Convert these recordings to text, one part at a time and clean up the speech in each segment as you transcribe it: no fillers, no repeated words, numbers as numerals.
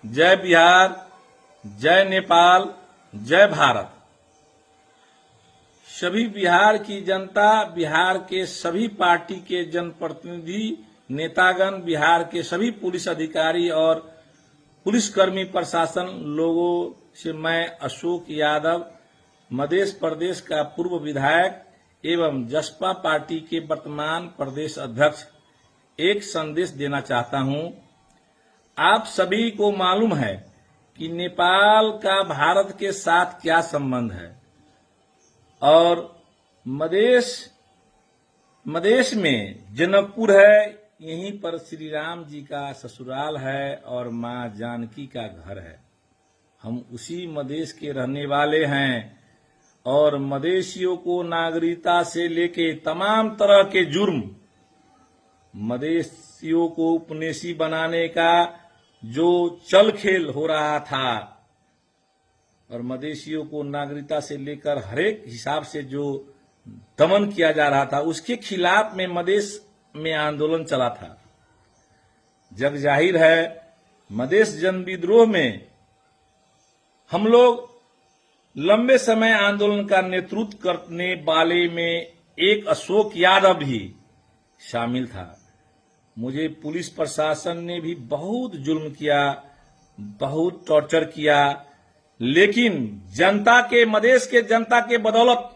जय बिहार, जय नेपाल, जय भारत। सभी बिहार की जनता, बिहार के सभी पार्टी के जनप्रतिनिधि, नेतागण, बिहार के सभी पुलिस अधिकारी और पुलिसकर्मी, प्रशासन लोगों से मैं अशोक यादव, मध्य प्रदेश का पूर्व विधायक एवं जसपा पार्टी के वर्तमान प्रदेश अध्यक्ष एक संदेश देना चाहता हूं। आप सभी को मालूम है कि नेपाल का भारत के साथ क्या संबंध है और मधेश में जनकपुर है, यहीं पर श्री राम जी का ससुराल है और मां जानकी का घर है। हम उसी मधेश के रहने वाले हैं और मधेशियों को नागरिकता से लेके तमाम तरह के जुर्म, मधेशियों को उपनिवेशी बनाने का जो चल खेल हो रहा था और मधेशियों को नागरिकता से लेकर हरेक हिसाब से जो दमन किया जा रहा था, उसके खिलाफ में मधेश में आंदोलन चला था। जग जाहिर है, मधेश जन विद्रोह में हम लोग लंबे समय आंदोलन का नेतृत्व करने वाले में एक अशोक यादव भी शामिल था। मुझे पुलिस प्रशासन ने भी बहुत जुल्म किया, बहुत टॉर्चर किया, लेकिन जनता के, मधेश के जनता के बदौलत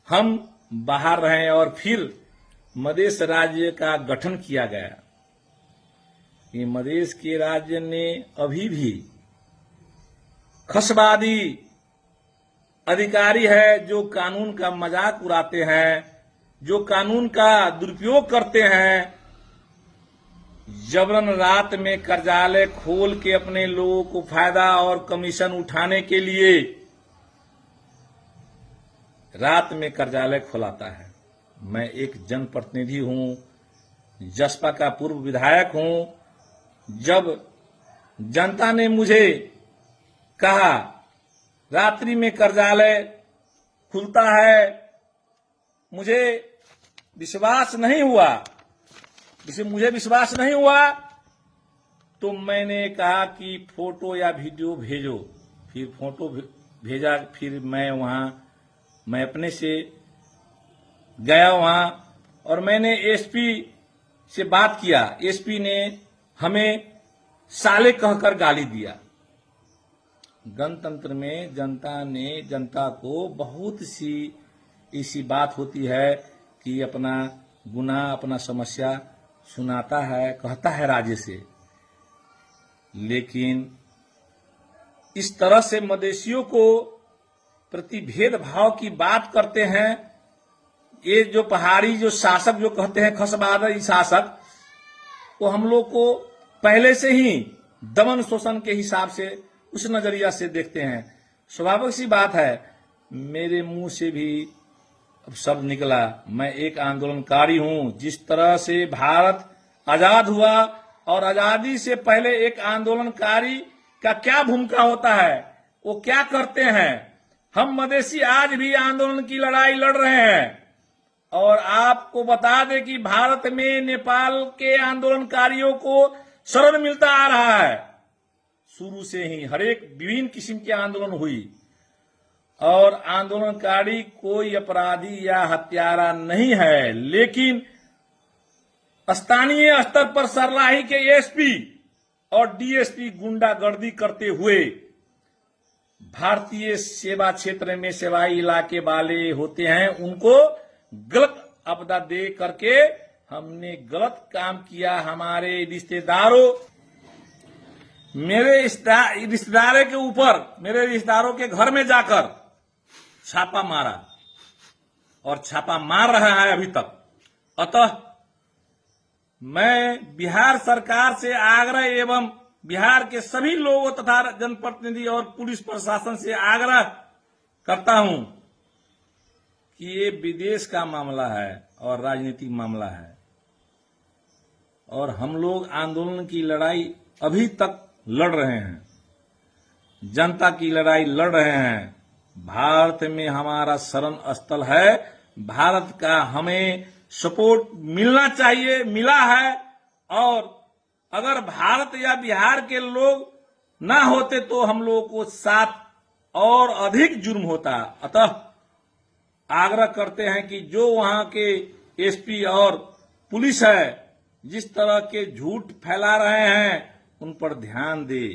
हम बाहर रहे और फिर मधेश राज्य का गठन किया गया। ये मधेश के राज्य ने अभी भी खसवादी अधिकारी है जो कानून का मजाक उड़ाते हैं, जो कानून का दुरुपयोग करते हैं, जबरन रात में कार्यालय खोल के अपने लोगों को फायदा और कमीशन उठाने के लिए रात में कार्यालय खोलाता है। मैं एक जनप्रतिनिधि हूं, जसपा का पूर्व विधायक हूं। जब जनता ने मुझे कहा रात्रि में कार्यालय खुलता है, मुझे विश्वास नहीं हुआ, तो मैंने कहा कि फोटो या वीडियो भेजो। फिर फोटो भेजा, फिर मैं अपने से गया वहां और मैंने एसपी से बात किया। एसपी ने हमें साले कहकर गाली दिया। गणतंत्र में जनता को बहुत सी ऐसी बात होती है कि अपना गुनाह, अपना समस्या सुनाता है, कहता है राज्य से, लेकिन इस तरह से मधेशियों को प्रति भेदभाव की बात करते हैं। ये जो पहाड़ी जो शासक जो कहते हैं खसवादी शासक, वो हम लोग को पहले से ही दमन शोषण के हिसाब से उस नजरिया से देखते हैं। स्वाभाविक सी बात है, मेरे मुंह से भी अब शब्द निकला, मैं एक आंदोलनकारी हूं। जिस तरह से भारत आजाद हुआ और आजादी से पहले एक आंदोलनकारी का क्या भूमिका होता है, वो क्या करते हैं। हम मधेसी आज भी आंदोलन की लड़ाई लड़ रहे हैं और आपको बता दें कि भारत में नेपाल के आंदोलनकारियों को शरण मिलता आ रहा है। शुरू से ही हरेक विभिन्न किस्म के आंदोलन हुई और आंदोलनकारी कोई अपराधी या हत्यारा नहीं है, लेकिन स्थानीय स्तर पर सरलाही के एसपी और डीएसपी गुंडागर्दी करते हुए भारतीय सेवा क्षेत्र में सेवाई इलाके वाले होते हैं, उनको गलत आपदा दे करके हमने गलत काम किया। हमारे रिश्तेदारों, मेरे रिश्तेदारों के ऊपर, मेरे रिश्तेदारों के घर में जाकर छापा मारा और छापा मार रहा है अभी तक। अतः मैं बिहार सरकार से आग्रह एवं बिहार के सभी लोगों तथा जनप्रतिनिधि और पुलिस प्रशासन से आग्रह करता हूं कि ये विदेश का मामला है और राजनीतिक मामला है और हम लोग आंदोलन की लड़ाई अभी तक लड़ रहे हैं, जनता की लड़ाई लड़ रहे हैं। भारत में हमारा शरण स्थल है, भारत का हमें सपोर्ट मिलना चाहिए, मिला है और अगर भारत या बिहार के लोग ना होते तो हम लोगों को साथ और अधिक जुर्म होता। अतः आग्रह करते हैं कि जो वहां के एसपी और पुलिस है जिस तरह के झूठ फैला रहे हैं उन पर ध्यान दे,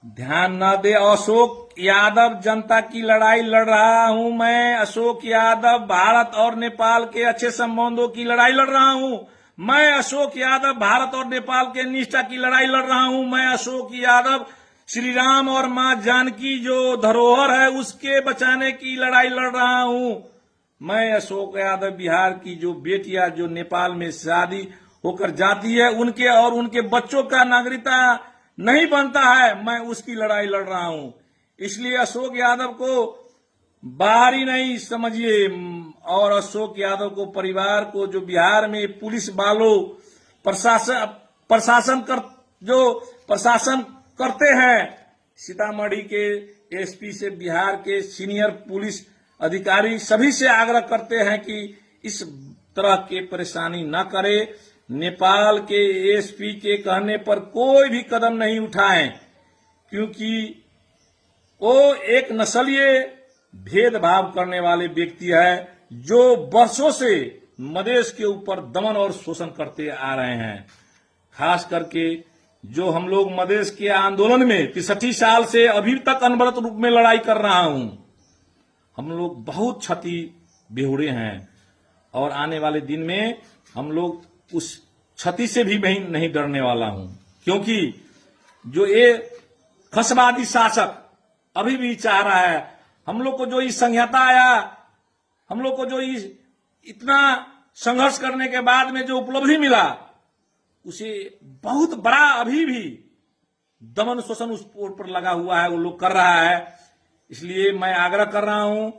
ध्यान न दे। अशोक यादव जनता की लड़ाई लड़ रहा हूं मैं। अशोक यादव भारत और नेपाल के अच्छे संबंधों की लड़ाई लड़ रहा हूं मैं। अशोक यादव भारत और नेपाल के निष्ठा की लड़ाई लड़ रहा हूं मैं। अशोक यादव श्री राम और मां जानकी जो धरोहर है उसके बचाने की लड़ाई लड़ रहा हूं मैं। अशोक यादव बिहार की जो बेटियां जो नेपाल में शादी होकर जाती है उनके और उनके बच्चों का नागरिकता नहीं बनता है, मैं उसकी लड़ाई लड़ रहा हूं। इसलिए अशोक यादव को बाहरी नहीं समझिए और अशोक यादव को परिवार को जो बिहार में पुलिस वालों प्रशासन करते हैं, सीतामढ़ी के एसपी से बिहार के सीनियर पुलिस अधिकारी सभी से आग्रह करते हैं कि इस तरह के परेशानी न करे। नेपाल के एसपी के कहने पर कोई भी कदम नहीं उठाएं क्योंकि वो एक नस्लीय भेदभाव करने वाले व्यक्ति है जो वर्षों से मधेश के ऊपर दमन और शोषण करते आ रहे हैं। खास करके जो हम लोग मधेश के आंदोलन में 63 साल से अभी तक अनवरत रूप में लड़ाई कर रहा हूं, हम लोग बहुत क्षति बेहुरे हैं और आने वाले दिन में हम लोग उस क्षति से भी नहीं डरने वाला हूं क्योंकि जो ये खसवादी शासक अभी भी चाह रहा है हम लोग को जो इस संहिता आया, हम लोग को जो इतना संघर्ष करने के बाद में जो उपलब्धि मिला उसे बहुत बड़ा अभी भी दमन शोषण उस पर लगा हुआ है, वो लोग कर रहा है। इसलिए मैं आग्रह कर रहा हूं,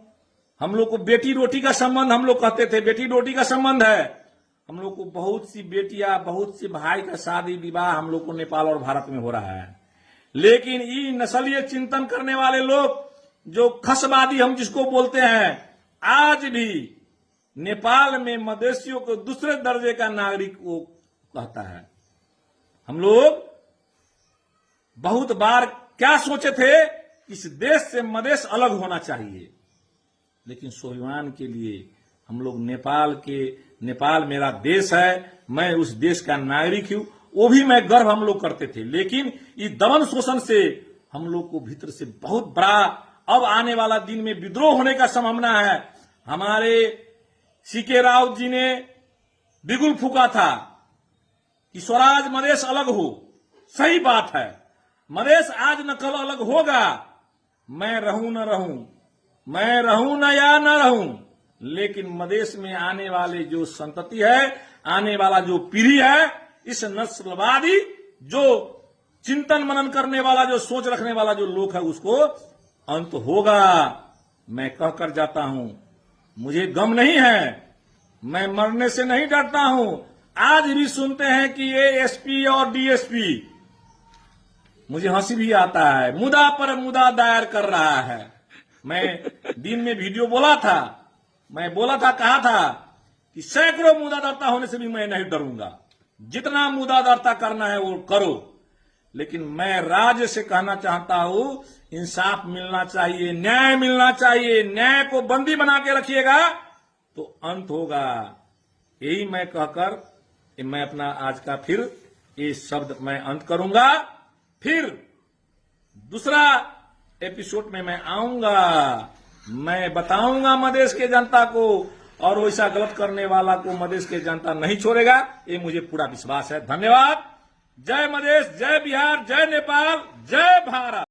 हम लोग को बेटी रोटी का संबंध हम लोग कहते थे, बेटी रोटी का संबंध है। हम लोग को बहुत सी बेटियां बहुत सी भाई का शादी विवाह हम लोग को नेपाल और भारत में हो रहा है, लेकिन ये नस्लीय चिंतन करने वाले लोग जो खसवादी हम जिसको बोलते हैं आज भी नेपाल में मधेशियों को दूसरे दर्जे का नागरिक वो कहता है। हम लोग बहुत बार क्या सोचे थे, इस देश से मधेश अलग होना चाहिए, लेकिन स्वाभिमान के लिए हम लोग नेपाल मेरा देश है, मैं उस देश का नागरिक हूं, वो भी मैं गर्व हम लोग करते थे। लेकिन इस दमन शोषण से हम लोग को भीतर से बहुत बड़ा अब आने वाला दिन में विद्रोह होने का संभावना है। हमारे सीके राव जी ने बिगुल फूका था कि स्वराज मधेश अलग हो, सही बात है, मधेश आज न कल अलग होगा। मैं रहूं न रहूं, मैं रहूं न या न रहूं, लेकिन मधेश में आने वाले जो संतति है, आने वाला जो पीढ़ी है, इस नस्लवादी जो चिंतन मनन करने वाला जो सोच रखने वाला जो लोग है उसको अंत होगा। मैं कहकर जाता हूं, मुझे गम नहीं है, मैं मरने से नहीं डरता हूं। आज भी सुनते हैं कि ये एसपी और डीएसपी, मुझे हंसी भी आता है, मुद्दा पर मुद्दा दायर कर रहा है। मैं दिन में वीडियो बोला था, कहा था कि सैकड़ों मुद्दा दर्ता होने से भी मैं नहीं डरूंगा, जितना मुद्दा दर्ता करना है वो करो, लेकिन मैं राज्य से कहना चाहता हूं इंसाफ मिलना चाहिए, न्याय मिलना चाहिए। न्याय को बंदी बना के रखिएगा तो अंत होगा। यही मैं कहकर मैं अपना आज का फिर ये शब्द मैं अंत करूंगा। फिर दूसरा एपिसोड में मैं आऊंगा, मैं बताऊंगा मधेश के जनता को, और वैसा गलत करने वाला को मधेश के जनता नहीं छोड़ेगा, ये मुझे पूरा विश्वास है। धन्यवाद। जय मधेश, जय बिहार, जय नेपाल, जय भारत।